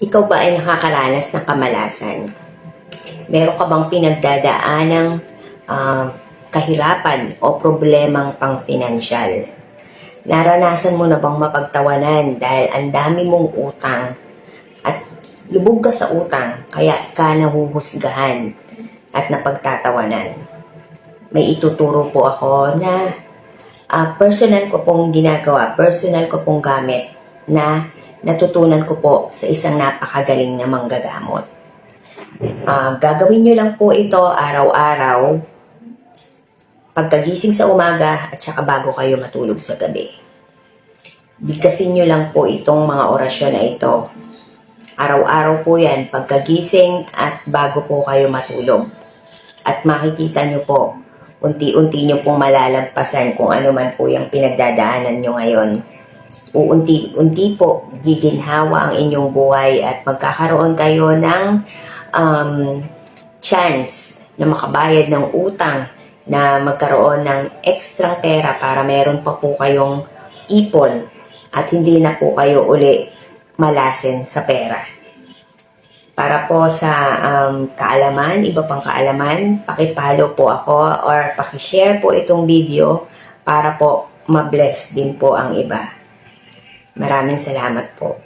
Ikaw ba ay nakakaranas ng kamalasan? Meron ka bang pinagdadaanang kahirapan o problemang pang-financial? Naranasan mo na bang mapagtawanan dahil ang dami mong utang at lubog ka sa utang kaya ka nahuhusgahan at napagtatawanan? May ituturo po ako na personal ko pong ginagawa, personal ko pong gamit na natutunan ko po sa isang napakagaling na manggagamot. Gagawin nyo lang po ito araw-araw, pagkagising sa umaga at saka bago kayo matulog sa gabi. Bigkasin nyo lang po itong mga orasyon na ito. Araw-araw po yan, pagkagising at bago po kayo matulog. At makikita nyo po, unti-unti nyo pong malalagpasan kung ano man po yung pinagdadaanan nyo ngayon. Unti-unti po giginhawa ang inyong buhay at magkakaroon kayo ng chance na makabayad ng utang, na magkaroon ng extra pera para meron pa po kayong ipon at hindi na po kayo uli malasin sa pera. Para po sa kaalaman, iba pang kaalaman, pakipollow po ako or pakishare po itong video para po ma-bless din po ang iba. Maraming salamat po.